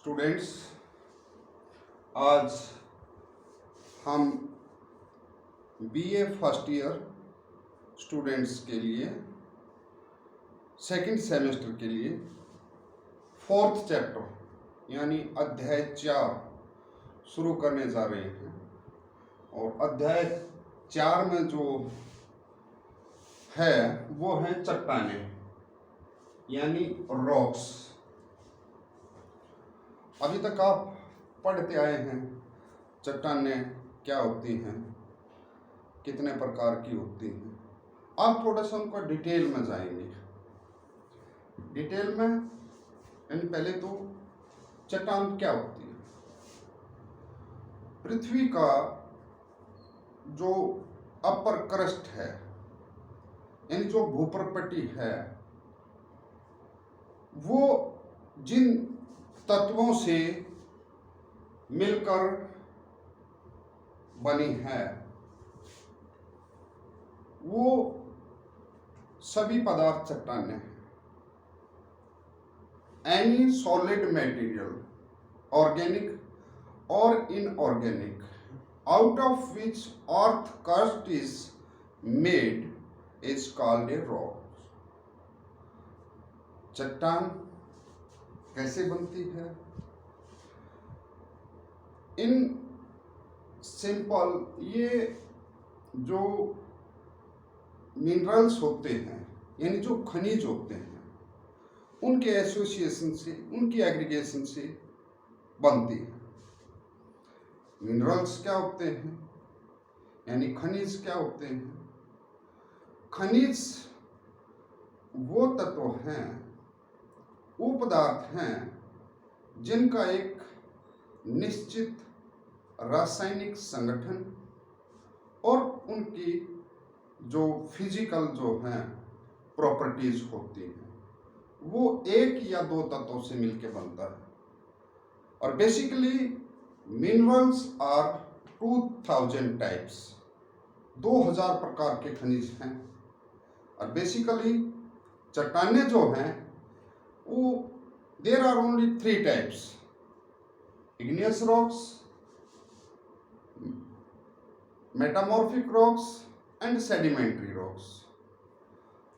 Students, आज हम BA first year students के लिए सेकंड सेमेस्टर के लिए फोर्थ चैप्टर यानी अध्याय 4 शुरू करने जा रहे हैं। और अध्याय 4 में जो है वो है चट्टानें यानी रॉक्स। अभी तक आप पढ़ते आए हैं चट्टानें क्या होती हैं, कितने प्रकार की होती हैं। आप थोड़ा सा उनको डिटेल में जाएंगे। डिटेल में यानी पहले तो चट्टान क्या होती है। पृथ्वी का जो अपर क्रस्ट है यानी जो भूप्रपट्टी है वो जिन तत्वों से मिलकर बनी है वो सभी पदार्थ चट्टानें हैं। एनी सॉलिड मटेरियल, ऑर्गेनिक और inorganic, out of which earth crust is made is called a rock. चट्टान कैसे बनती है? इन सिंपल ये जो मिनरल्स होते हैं यानी जो खनिज होते हैं उनके एसोसिएशन से, उनकी एग्रीगेशन से बनती है। मिनरल्स क्या होते हैं यानी खनिज क्या होते हैं? खनिज वो तत्व हैं, वो पदार्थ हैं जिनका एक निश्चित रासायनिक संगठन और उनकी जो फिजिकल जो हैं प्रॉपर्टीज होती हैं वो एक या दो तत्वों से मिलकर बनता है। और बेसिकली मिनरल्स आर 2000 टाइप्स, 2000 प्रकार के खनिज हैं। और बेसिकली चट्टानें जो हैं वो there are only 3 types: igneous rocks, metamorphic rocks and sedimentary rocks.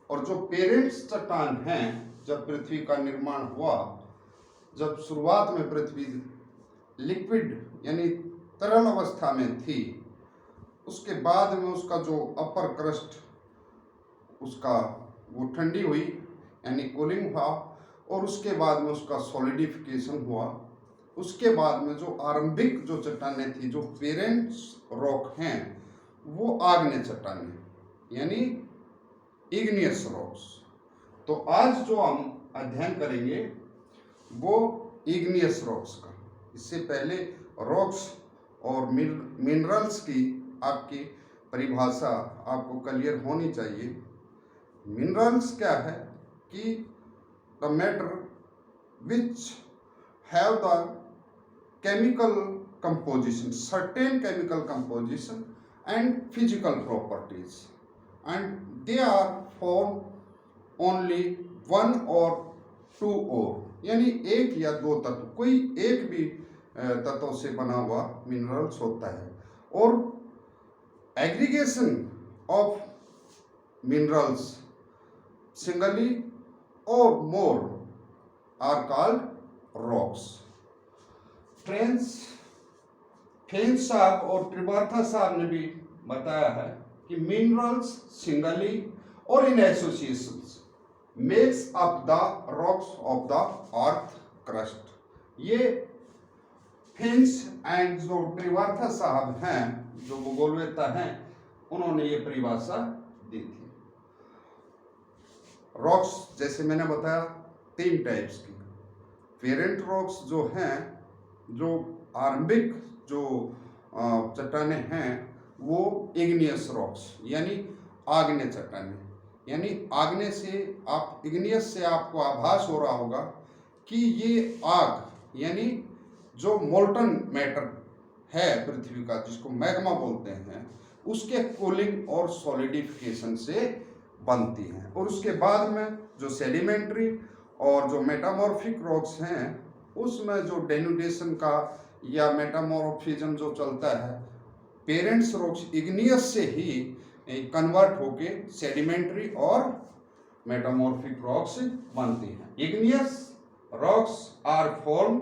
और जो पेरेंट्स चट्टान हैं, जब पृथ्वी का निर्माण हुआ, जब शुरुआत में पृथ्वी लिक्विड यानी तरल अवस्था में थी, उसके बाद में उसका जो अपर क्रस्ट उसका वो ठंडी हुई यानी कूलिंग हुआ, और उसके बाद में उसका सॉलिडिफिकेशन हुआ। उसके बाद में जो आरंभिक जो चट्टानें थी, जो पेरेंट्स रॉक हैं, वो आग्नेय चट्टानें यानी इग्नियस रॉक्स। तो आज जो हम अध्ययन करेंगे वो इग्नियस रॉक्स का। इससे पहले रॉक्स और मिनरल्स की आपकी परिभाषा आपको क्लियर होनी चाहिए। मिनरल्स क्या है कि the matter which have the chemical composition, certain chemical composition and physical properties, and they are found only one or two ore, यानी एक या दो तत्व, कोई एक भी तत्व से बना हुआ मिनरल्स होता है। और एग्रीगेशन ऑफ मिनरल्स सिंगली और मोर आर कॉल्ड रॉक्स। फ्रेंच साहब और त्रिवार्था साहब ने भी बताया है कि मिनरल्स सिंगली और in associations makes up the rocks of the earth crust. ये फ्रेंच एंड जो त्रिवार्था साहब हैं, जो भूगोलवेत्ता हैं, उन्होंने ये परिभाषा दी थी। रॉक्स जैसे मैंने बताया 3 टाइप्स की। पेरेंट रॉक्स जो हैं, जो आरंभिक जो चट्टानें हैं, वो इग्नियस रॉक्स यानी आग्नेय चट्टानें, यानी आग्नेय से आप इग्नियस से आपको आभास हो रहा होगा कि ये आग यानी जो मोल्टन मैटर है पृथ्वी का, जिसको मैग्मा बोलते हैं, उसके कूलिंग और सॉलिडिफिकेशन से बनती हैं। और उसके बाद में जो सेडिमेंट्री और जो मेटामॉर्फिक रॉक्स हैं उसमें जो डेनुडेशन का या मेटामॉर्फिज्म जो चलता है, पेरेंट्स रॉक्स इग्नियस से ही कन्वर्ट होके सेडिमेंट्री और मेटामॉर्फिक रॉक्स बनती हैं। Igneous rocks are form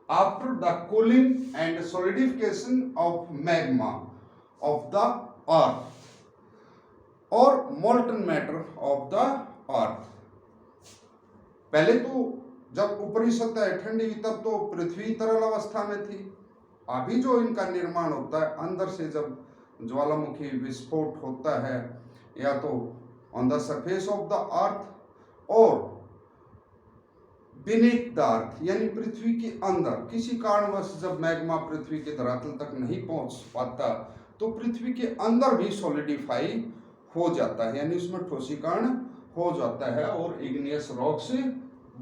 after the cooling and solidification of magma of the earth or molten matter of the earth. पहले तो जब ऊपरी सतह ठंडी हुई तब तो पृथ्वी तरल अवस्था में थी। अभी जो इनका निर्माण होता है, अंदर से जब ज्वालामुखी विस्फोट होता है या तो on the surface of the earth और बीनीथ द अर्थ यानी पृथ्वी के अंदर, किसी कारणवश जब मैग्मा पृथ्वी के धरातल तक नहीं पहुंच पाता तो पृथ्वी के अंदर भी सॉलिडिफाई हो जाता है, यानी उसमें ठोसीकरण हो जाता है और इग्नियस रॉक से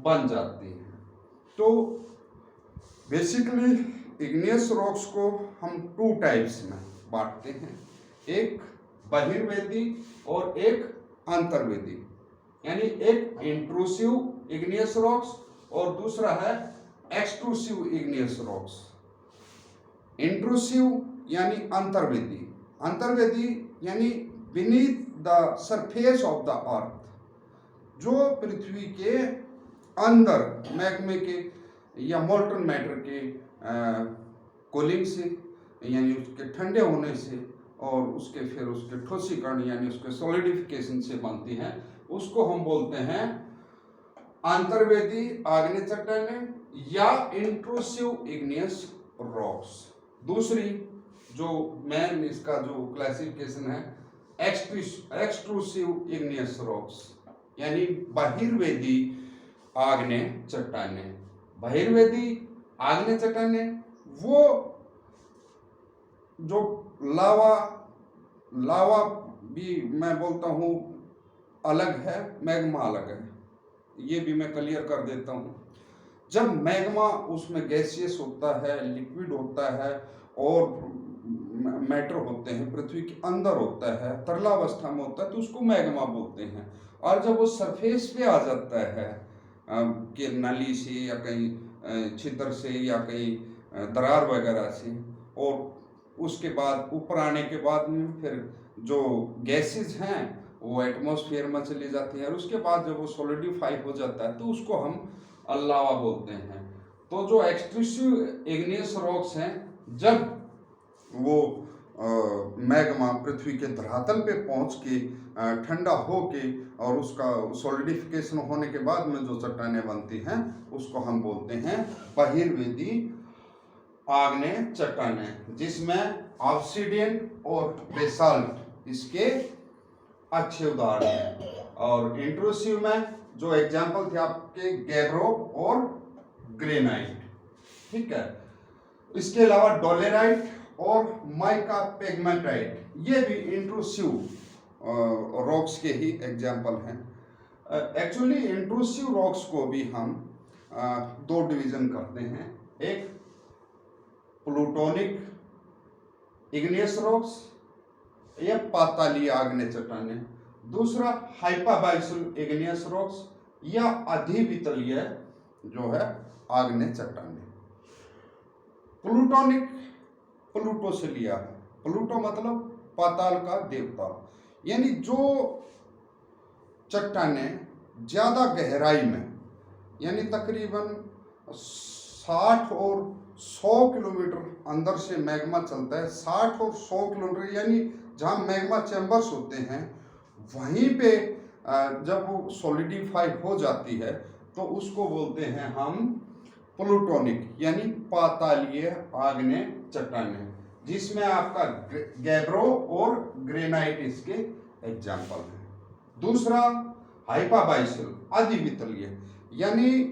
बन जाती है। तो बेसिकली इग्नियस रॉक्स को हम 2 टाइप्स में बांटते हैं, एक बहिर्वेदी और एक अंतर्वेदी, यानी एक इंट्रूसिव इग्नियस रॉक्स और दूसरा है एक्सट्रूसिव इग्नियस रॉक्स। इंट्रूसिव यानी अंतर्वेदी, अंतर्वेदी यानी beneath the surface of the अर्थ, जो पृथ्वी के अंदर मैग्मे के या मोल्टन मैटर के कूलिंग से यानी उसके ठंडे होने से और उसके फिर उसके ठोसीकरण यानी उसके सॉलिडिफिकेशन से बनती हैं, उसको हम बोलते हैं अंतर्वेदी आग्नेय चट्टानें या इंट्रूसिव इग्नियस रॉक्स। दूसरी जो मेन इसका जो क्लासिफिकेशन है एक्सट्रूसिव इग्नियस रॉक्स, यानी बहिर्वेदी आग्नेय चट्टानें। बहिर्वेदी आग्नेय चट्टानें वो जो लावा भी मैं बोलता हूँ अलग है, मैग्मा अलग है, ये भी मैं क्लियर कर देता हूँ। जब मैग्मा उसमें गैसियस होता है, लिक्विड होता है और मैटर होते हैं, पृथ्वी के अंदर होता है, तरलावस्था में होता है, तो उसको मैग्मा बोलते हैं। और जब वो सरफेस पे आ जाता है कि नली से या कहीं छिद्र से या कहीं दरार वगैरह से, और उसके बाद ऊपर आने के बाद में फिर जो गैसेस हैं वो एटमॉस्फेयर में चली जाती है और उसके बाद जब वो सॉलिडिफाई हो जाता है तो उसको हम लावा बोलते हैं। तो जो एक्सट्रूसिव इग्नियस रॉक्स हैं, जब वो मैग्मा पृथ्वी के धरातल पे पहुंच के ठंडा हो के और उसका सॉलिडिफिकेशन होने के बाद में जो चट्टानें बनती हैं उसको हम बोलते हैं बहिर्वेदी आग्नेय चट्टानें, जिसमें ऑब्सिडियन और बेसाल्ट इसके अच्छे उदाहरण हैं। और इंट्रूसिव में जो एग्जाम्पल थे आपके गैब्रो और ग्रेनाइट, ठीक है। इसके अलावा डोलेराइट और माइका पेगमेटाइट, ये भी इंट्रूसिव रॉक्स के ही एग्जाम्पल हैं। एक्चुअली इंट्रूसिव रॉक्स को भी हम 2 डिवीजन करते हैं, एक प्लूटोनिक इग्नियस रॉक्स या पातालीय आग्नेय चट्टानें, दूसरा हाइपाबाइसल इग्नियस रॉक्स या अधिवितलीय जो है आग्नेय चट्टानें। प्लूटोनिक प्लूटो से लिया है, प्लूटो मतलब पाताल का देवता, यानी जो चट्टानें ज्यादा गहराई में यानी तकरीबन 60 और 100 किलोमीटर अंदर से मैग्मा चलता है, 60 और 100 किलोमीटर, यानी जहाँ मैग्मा चैम्बर्स होते हैं वहीं पे जब वो सॉलिडिफाई हो जाती है तो उसको बोलते हैं हम प्लूटोनिक यानी पातालीय आग्नेय चट्टानें, जिसमें आपका गैब्रो और ग्रेनाइट इसके एग्जाम्पल हैं। दूसरा हाइपाबाइसल अधिवितलीय, यानी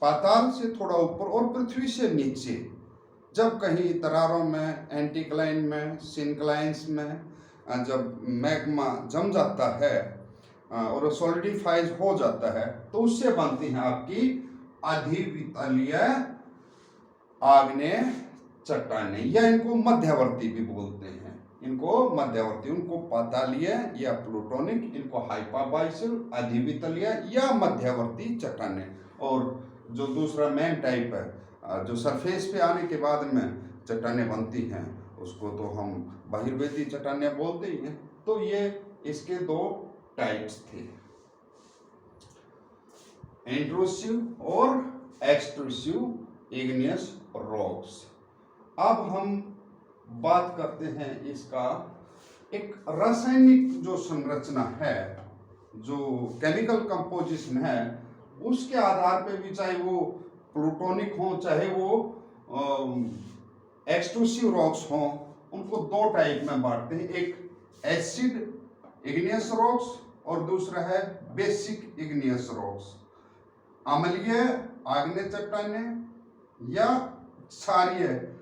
पाताल से थोड़ा ऊपर और पृथ्वी से नीचे, जब कहीं दरारों में, एंटीक्लाइन में, सिंक्लाइंस में जब मैग्मा जम जाता है और सॉलिडिफाइज हो जाता है तो उससे बनती हैं आपकी अधिवितलीय आग्नेय चट्टानें, या इनको मध्यवर्ती भी बोलते हैं, इनको मध्यवर्ती, उनको पातालीय या प्लूटोनिक, इनको हाइपाबाइसल, अधिवितलीय या मध्यवर्ती चट्टानें। और जो दूसरा मेन टाइप है जो सरफेस पे आने के बाद में चट्टानें बनती हैं, उसको तो हम बहिर्वेदी चट्टानें बोलते ही हैं। तो ये इसके दो टाइप्स थे, इंट्रूसिव और एक्सट्रूसिव इग्नियस रॉक्स। अब हम बात करते हैं इसका एक रासायनिक जो संरचना है, जो केमिकल कंपोजिशन है, उसके आधार पे भी, चाहे वो प्लूटोनिक हो चाहे वो एक्सट्रूसिव रॉक्स हो, उनको दो टाइप में बांटते हैं। एक एसिड इग्नियस रॉक्स और दूसरा है बेसिक इग्नियस रॉक्स, अम्लीय आग्नेय चट्टानें या क्षारीय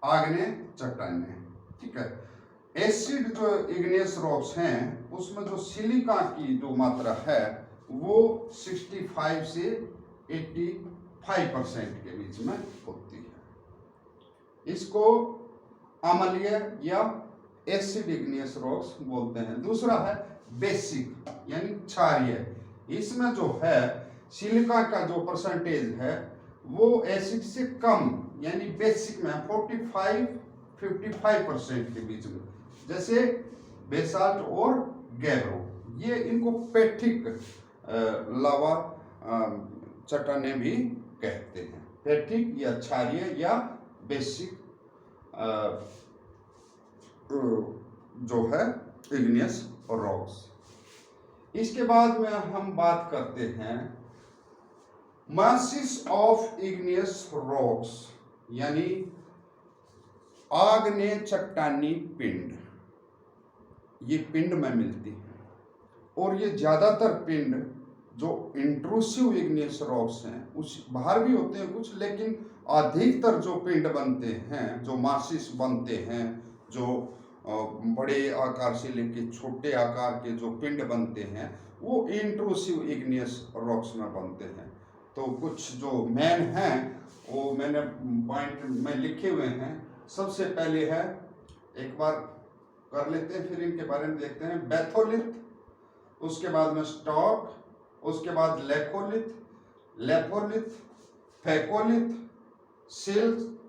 आग्नेय चट्टानें। ठीक है। एसिड जो इग्नियस रॉक्स हैं उसमें जो सिलिका की जो मात्रा है वो 65 से 85% के बीच में होती है। इसको अम्लीय या एसिड इग्नियस रॉक्स बोलते हैं। दूसरा है बेसिक यानी क्षारीय। इसमें जो है सिलिका का जो परसेंटेज है वो एसिड से कम यानी बेसिक में 45-55% के बीच में, जैसे बेसाल्ट और गैब्रो। ये इनको पेट्रिक लावा चट्टानें भी कहते हैं। पेट्रिक या क्षारीय या बेसिक जो है इग्नियस रॉक्स। इसके बाद में हम बात करते हैं मासेस ऑफ इग्नियस रॉक्स, यानी आग्नेय चट्टानी पिंड। ये पिंड में मिलती है और ये ज्यादातर पिंड जो इंट्रूसिव इग्नियस रॉक्स हैं, उस बाहर भी होते हैं कुछ, लेकिन अधिकतर जो पिंड बनते हैं, जो मासिस बनते हैं, जो बड़े आकार से लेके छोटे आकार के जो पिंड बनते हैं, वो इंट्रूसिव इग्नियस रॉक्स में बनते हैं। तो कुछ जो मेन हैं वो मैंने पॉइंट में लिखे हुए हैं। सबसे पहले है, एक बार कर लेते हैं फिर इनके बारे में देखते हैं, बैथोलिथ, उसके बाद में स्टॉक, उसके बाद लेकोलिथ, लेपोलिथ, फेकोलिथ, सिल्क,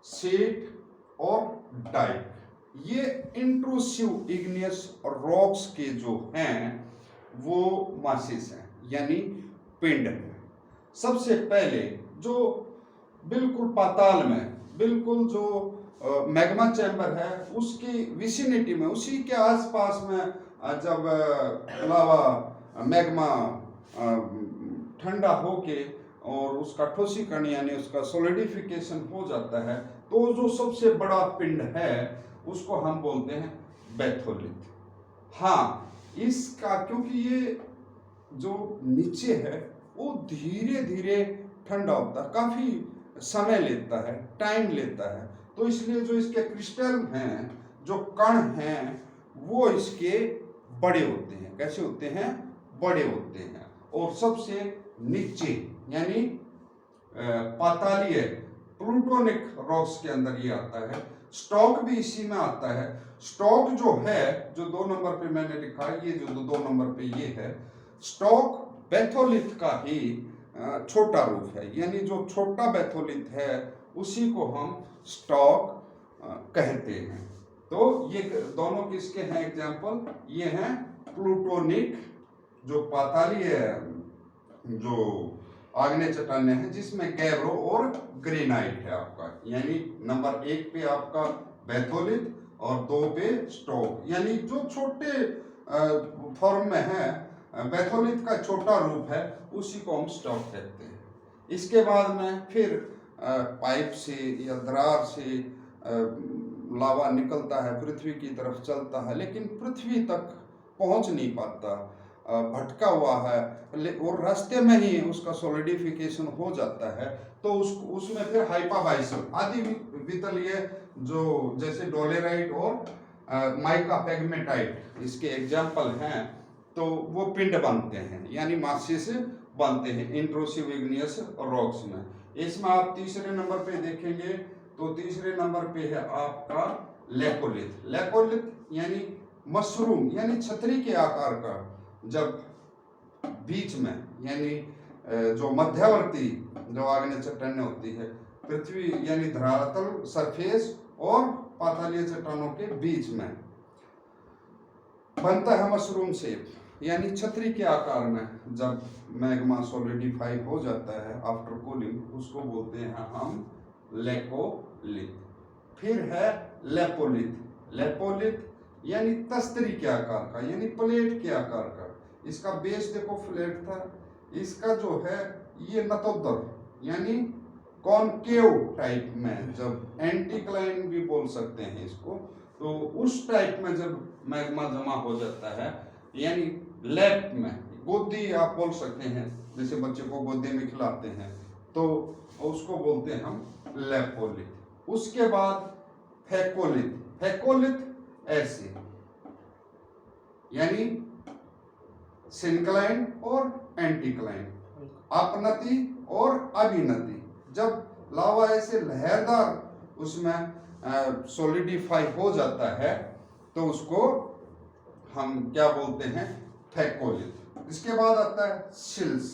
सीट और डाइक। ये इंट्रूसिव इग्नियस रॉक्स के जो हैं वो मासिस हैं यानी पिंड हैं। सबसे पहले जो बिल्कुल पाताल में, बिल्कुल जो मैग्मा चैम्बर है उसकी विसिनिटी में, उसी के आसपास में जब लावा मैग्मा ठंडा होके और उसका ठोसीकरण यानी उसका सॉलिडिफिकेशन हो जाता है, तो जो सबसे बड़ा पिंड है उसको हम बोलते हैं बैथोलिथ। हाँ, इसका क्योंकि ये जो नीचे है वो धीरे धीरे ठंडा होता है, काफी समय लेता है, टाइम लेता है, तो इसलिए जो इसके क्रिस्टल हैं, जो कण हैं, वो इसके बड़े होते हैं। कैसे होते हैं? बड़े होते हैं। और सबसे नीचे यानी पातालीय प्लूटोनिक रॉक्स के अंदर ये आता है। स्टॉक भी इसी में आता है। स्टॉक जो है, जो 2 नंबर पे मैंने लिखा है, ये जो 2 नंबर पे ये है, स्टॉक बैथोलिथ का ही छोटा रूप है, यानी जो छोटा बैथोलिथ है उसी को हम स्टॉक कहते हैं। तो ये दोनों किसके हैं एग्जाम्पल? ये हैं प्लूटोनिक जो पातालीय जो आग्नेय चट्टानें हैं, जिसमें गैब्रो और ग्रेनाइट है आपका, यानी नंबर 1 पे आपका बैथोलिथ और 2 पे स्टॉक, यानी जो छोटे फॉर्म में है, बैथोलिथ का छोटा रूप है, उसी को हम स्टॉक कहते हैं। इसके बाद में फिर पाइप से या दरार से लावा निकलता है, पृथ्वी की तरफ चलता है, लेकिन पृथ्वी तक पहुंच नहीं पाता, भटका हुआ है, और रास्ते में ही उसका सॉलिडिफिकेशन हो जाता है। तो उसमें फिर हाइपाबाइसल आदि वितलीय जो जैसे डोलेराइट और माइका पेगमेटाइट इसके एग्जाम्पल हैं, तो वो पिंड बनते हैं यानी मासिस बनते हैं इंट्रूसिव इग्नियस रॉक्स में। इसमें आप तीसरे नंबर पे देखेंगे तो तीसरे नंबर पे है आपका लेकोलिथ। लेकोलिथ यानी मशरूम यानी छतरी के आकार का, जब बीच में यानी जो मध्यवर्ती जो आग्नेय चट्टानें होती है पृथ्वी यानी धरातल सरफेस और पातालीय चट्टानों के बीच में बनता है मशरूम शेप यानी छतरी के आकार में। जब मैग्मा सॉलिडिफाई हो जाता है आफ्टर कूलिंग, उसको बोलते हैं हम लेकोलिथ। फिर है लेपोलिथ। लेपोलिथ यानी तस्तरी के आकार का यानी प्लेट के आकार का। इसका बेस देखो फ्लैट था, इसका जो है ये नतोदर यानी कॉनकेव टाइप में, जब एंटीक्लाइन भी बोल सकते हैं इसको, तो उस टाइप में जब मैग्मा जमा हो जाता है यानी लैप में, गोदी आप बोल सकते हैं, जैसे बच्चे को गोदी में खिलाते हैं तो उसको बोलते हैं हम लेपोलिथ। उसके बाद फेकोलिथ। फेकोलिथ ऐसे यानी सिंक्लाइन और एंटीक्लाइन, अपनति और अभिनति। जब लावा ऐसे लहरदार उसमें सॉलिडिफाई हो जाता है तो उसको हम क्या बोलते हैं, फेकोलिथ। इसके बाद आता है शिल्स।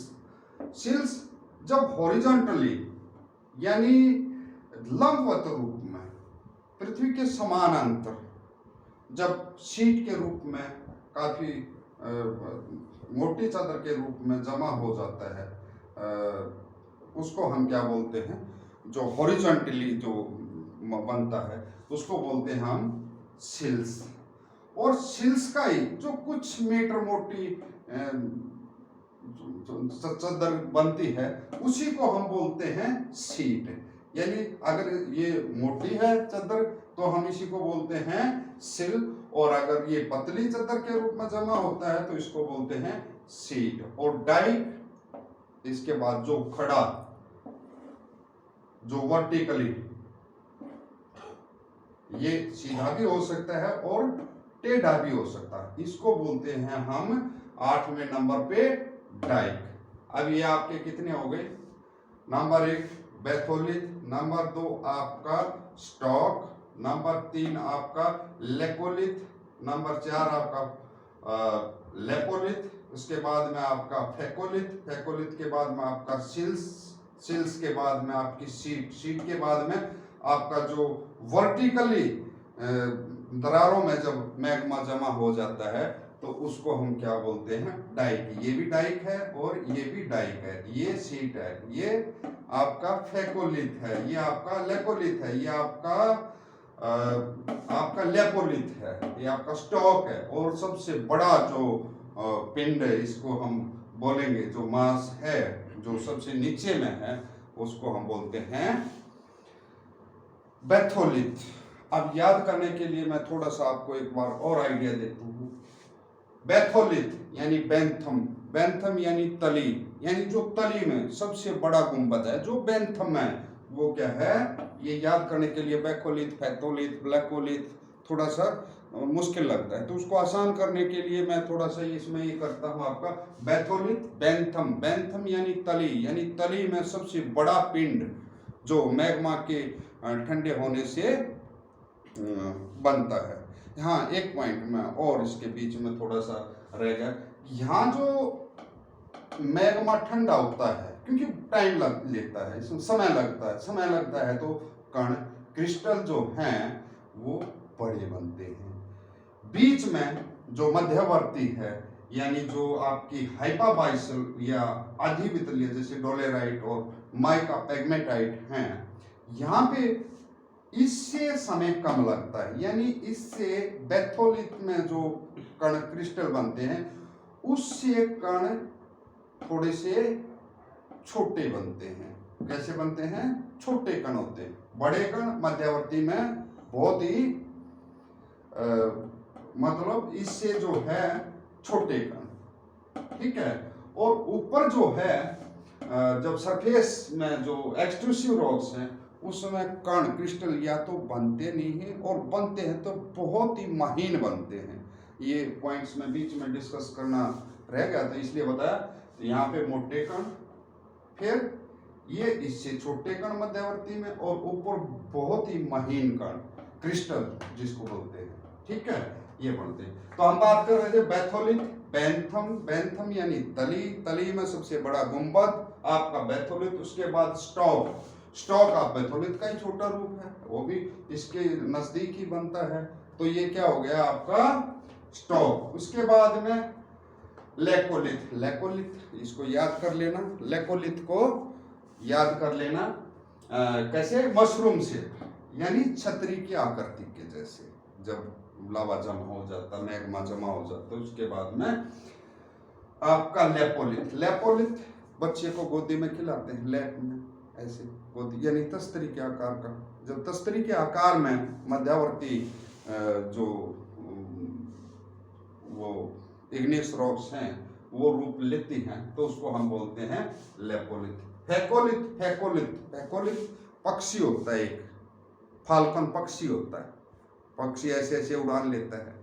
शिल्स जब हॉरिजॉन्टली यानी लंबवत रूप में पृथ्वी के समानांतर जब शीट के रूप में काफी मोटी चादर के रूप में जमा हो जाता है, उसको हम क्या बोलते हैं, जो हॉरिजॉन्टली जो बनता है उसको बोलते हैं हम शिल्स। और शिल्स का ही जो कुछ मीटर मोटी चादर बनती है उसी को हम बोलते हैं शीट। यानी अगर ये मोटी है चादर तो हम इसी को बोलते हैं सिल, और अगर ये पतली चादर के रूप में जमा होता है तो इसको बोलते हैं शीट। और डाइक, इसके बाद जो खड़ा जो वर्टिकली, ये सीधा भी हो सकता है और टेढ़ा भी हो सकता है, इसको बोलते हैं हम 8वें नंबर पे डाइक। अब ये आपके कितने हो गए, नंबर 1 बैथोलिथ, नंबर 2 आपका स्टॉक, नंबर 3 आपका लेकोलिथ, नंबर 4 आपका लेपोलिथ, उसके बाद में आपका फेकोलिथ, फेकोलिथ के बाद में आपका शिल्स, शिल्स के बाद में आपकी शीट, शीट के बाद में आपका जो वर्टिकली दरारों में जब मैग्मा जमा हो जाता है तो उसको हम क्या बोलते हैं, डाइक। ये भी डाइक है और ये भी डाइक है। ये शीट है, ये आपका फेकोलिथ है, ये आपका लेकोलिथ है, ये आपका लेपोलिथ है, ये आपका स्टॉक है। और सबसे बड़ा जो पिंड है, इसको हम बोलेंगे, जो मास है जो सबसे नीचे में है, उसको हम बोलते हैं बैथोलिथ। अब याद करने के लिए मैं थोड़ा सा आपको एक बार और आइडिया देता हूँ। बैथोलिथ यानी बेंथम, बेंथम यानी तली, यानी जो तली में सबसे बड़ा गुंबद है जो बेंथम है, वो क्या है, ये याद करने के लिए बैकोलिथ, फैथोलिथ, ब्लैकोलिथ थोड़ा सा मुश्किल लगता है, तो उसको आसान करने के लिए मैं थोड़ा सा इसमें ये करता हूँ आपका बैथोलिथ, बेंथम। बेंथम यानी तली में सबसे बड़ा पिंड जो मैग्मा के ठंडे होने से बनता है। हाँ, एक पॉइंट में और इसके बीच में थोड़ा सा रह गया, यहाँ जो मैग्मा ठंडा होता है क्योंकि टाइम लेता है, इसमें समय लगता है, तो कण क्रिस्टल जो हैं वो बड़े बनते हैं। बीच में जो मध्यवर्ती है यानी जो आपकी हाइपाबाइसल या आधिवितलीय जैसे डोलेराइट और माइका पेग्मेटाइट हैं, यहाँ पे इससे समय कम लगता है, यानी इससे बैथोलिथ में जो कण क्रिस्टल बनते हैं उससे कण थोड़े से छोटे बनते हैं। कैसे बनते हैं, छोटे कण होते हैं, बड़े कण मध्यवर्ती में बहुत ही मतलब इससे जो है छोटे कण, ठीक है। और ऊपर जो है जब सरफेस में जो एक्सट्रूसिव रॉक्स हैं उसमें कण क्रिस्टल या तो बनते नहीं हैं और बनते हैं तो बहुत ही महीन बनते हैं। ये पॉइंट्स में बीच में डिस्कस करना रह गया था इसलिए बताया। तो यहाँ पे मोटे कण, फिर ये इससे छोटे कण मध्यवर्ती में, और ऊपर बहुत ही महीन कण क्रिस्टल जिसको बोलते हैं, ठीक है, ये बनते हैं। तो हम बात कर रहे थे बैथोलिथ, बेंथम, बेंथम यानी तली में सबसे बड़ा गुंबद, आपका बैथोलिट, उसके बाद स्टॉक। स्टॉक आप बैथोलिट का ही छोटा रूप है, वो भी इसके नजदीक ही बनता है। तो ये क्या हो गया आपका स्टॉक। उसके बाद में लेकोलिथ। लेकोलिथ इसको याद कर लेना, लेकोलिथ को याद कर लेना कैसे, मशरूम से, यानी छतरी की आकृति के जैसे। जब लावा जमा हो जाता, मैग्मा जमा हो जाता, उसके बाद में आपका लेपोलिथ। लेपोलिथ बच्चे को गोदी में खिलाते हैं, लैप में ऐसे गोदी, यानी तस्तरी के आकार का। जब तस्तरी के आकार में मध्यावर्ती जो वो इग्नियस रॉक्स हैं वो रूप लेती हैं, तो उसको हम बोलते हैं लेपोलिथ। हैकोलिथ। हैकोलिथ हैकोलिथ पक्षी होता है, एक फाल्कन पक्षी होता है, पक्षी ऐसे ऐसे उड़ान लेता है,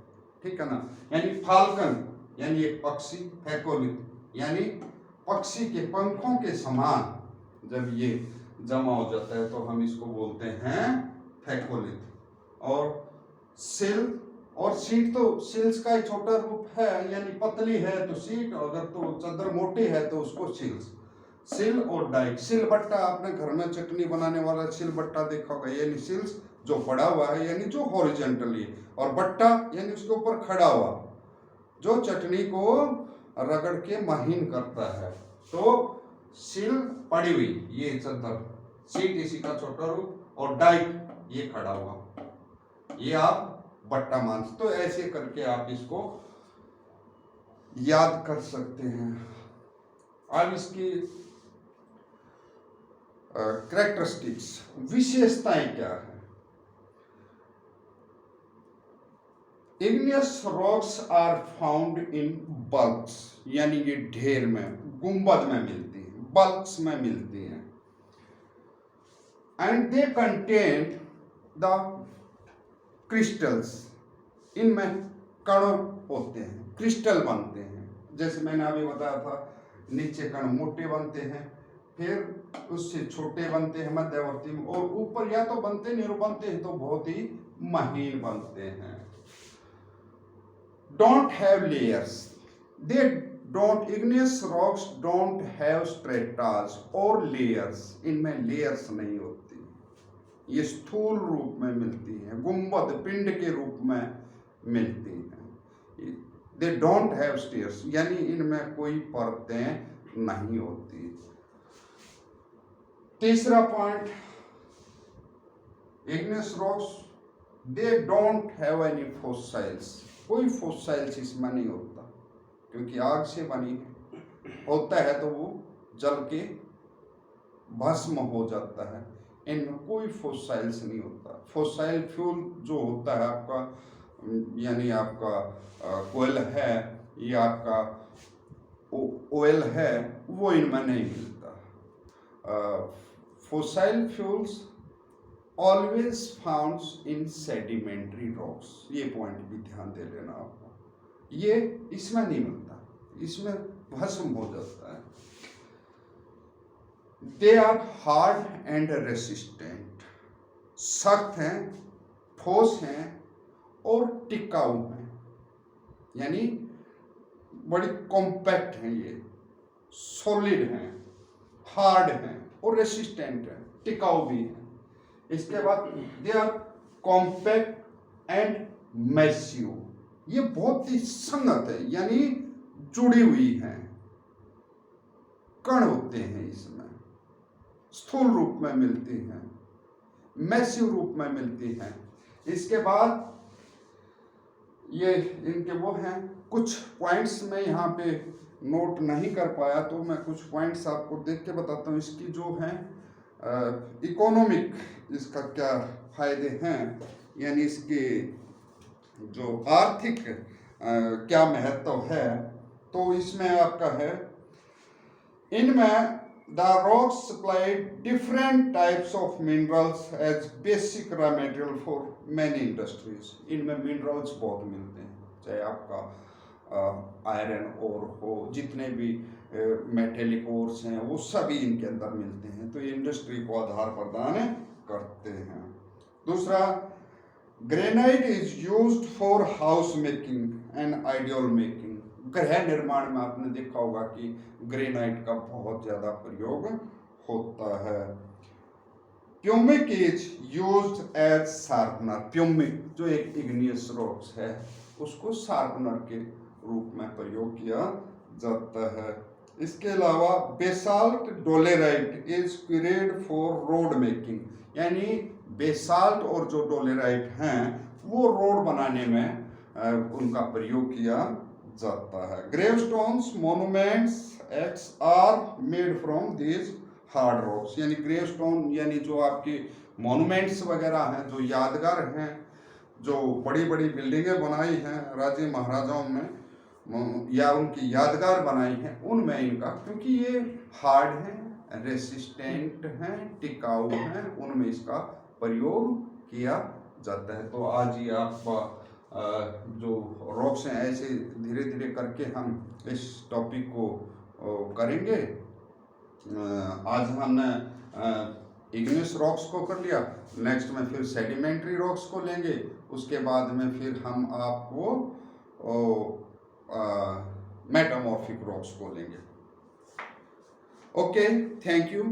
ठीक है ना, यानी फाल्कन यानी एक पक्षी। हैकोलिथ यानी पक्षी के पंखों के समान जब ये जमा हो जाता है तो हम इसको बोलते हैं हैकोलिथ। और सिल और सीट, तो सिल्स का एक छोटा रूप है, यानी पतली है तो सीट, अगर तो चादर मोटी है तो उसको सिल्स। सिल और डाइक। सिल बट्टा, आपने घर में चटनी बनाने वाला सिल बट्टा देखा होगा, यानी सिल्स जो पड़ा हुआ है, यानी जो हॉरिजॉन्टली, और बट्टा यानी उसके ऊपर खड़ा हुआ जो चटनी को रगड़ के महीन करता है। तो सिल पड़ी हुई ये चादर, सीट इसी का छोटा रूप, और डाइक ये खड़ा हुआ, ये आप बट्टा मांस। तो ऐसे करके आप इसको याद कर सकते हैं। अब इसकी कैरेक्टरिस्टिक्स, विशेषताएं क्या है। Igneous rocks are found in bulks, यानी ये ढेर में, गुंबद में मिलती है, बल्क्स में मिलती है। And they contain the crystals, इनमें कण होते हैं, क्रिस्टल बनते हैं। जैसे मैंने अभी बताया था, नीचे कण मोटे बनते हैं, फिर उससे छोटे बनते हैं मध्यवर्ती में, और ऊपर या तो बनते नहीं, बनते हैं तो बहुत ही महीन बनते हैं। Don't have layers, they don't, igneous rocks don't have stratas और लेयर्स, इनमें लेयर्स नहीं होती, ये स्थूल रूप में मिलती है, गुंबद पिंड के रूप में मिलती है। दे डोंट हैव स्टेयर्स, यानी इनमें कोई परतें नहीं होती। तीसरा point, igneous rocks they don't have any fossils, कोई फॉसिल्स इसमें नहीं होता, क्योंकि आग से बनी है, होता है तो वो जल के भस्म हो जाता है, इनमें कोई फॉसिल्स नहीं होता। फॉसिल फ्यूल जो होता है आपका, यानी आपका कोयल है या आपका ऑयल है, वो इनमें नहीं मिलता। Fossil fuels always found in sedimentary rocks, ये पॉइंट भी ध्यान दे लेना आपको, ये इसमें नहीं मिलता, इसमें भस्म हो जाता है। They are hard and resistant, सख्त हैं, ठोस हैं और टिकाऊ हैं, यानी बड़ी कॉम्पैक्ट हैं, ये सॉलिड हैं, हार्ड हैं और रेसिस्टेंट हैं, टिकाऊ भी हैं। इसके बाद they are compact and massive, ये बहुत ही संगत है, यानी जुड़ी हुई हैं, कण होते हैं इसमें, स्थूल रूप में मिलती हैं, मैसिव रूप में मिलती हैं। इसके बाद ये इनके वो हैं कुछ पॉइंट्स में यहाँ पे नोट नहीं कर पाया, तो मैं कुछ पॉइंट्स आपको देख के बताता हूँ। इसकी जो है इकोनॉमिक, इसका क्या फायदे हैं, यानी इसके जो आर्थिक क्या महत्व है, तो इसमें आपका है, इनमें the rocks supply different types of minerals as basic raw material for many industries, इनमें मिनरल्स बहुत मिलते हैं, चाहे आपका आयरन ओर हो, जितने भी मेटेलिक ओर्स हैं वो सभी इनके अंदर मिलते हैं, तो ये इंडस्ट्री को आधार प्रदान करते हैं। दूसरा, granite is used for house making and ideal making, गृह निर्माण में आपने देखा होगा कि ग्रेनाइट का बहुत ज़्यादा प्रयोग होता है। Pumice is used as sharpener. Pumice जो एक इग्नियस रॉक्स है उसको शार्पनर के रूप में प्रयोग किया जाता है। इसके अलावा basalt dolerite is cured for road making, यानी बेसाल्ट और जो डोलेराइट हैं वो रोड बनाने में उनका प्रयोग किया जाता है। ग्रेवस्टोन्स मोन्यूमेंट्स एक्ट्स are made from this hard rocks, यानी ग्रेवस्टोन यानी जो आपके मोन्यूमेंट्स वगैरह हैं, जो यादगार हैं, जो बड़ी बड़ी बिल्डिंगें बनाई हैं राजे महाराजाओं में या उनकी यादगार बनाई हैं उनमें इनका, क्योंकि ये हार्ड हैं, रेसिस्टेंट हैं, टिकाऊ हैं, उनमें इसका प्रयोग किया जाता है। तो आज ये आप जो रॉक्स हैं ऐसे धीरे धीरे करके हम इस टॉपिक को करेंगे। आज हमने इग्नियस रॉक्स को कर लिया, नेक्स्ट में फिर सेडिमेंट्री रॉक्स को लेंगे, उसके बाद में फिर हम आपको मेटामॉर्फिक रॉक्स को लेंगे। Okay, thank you.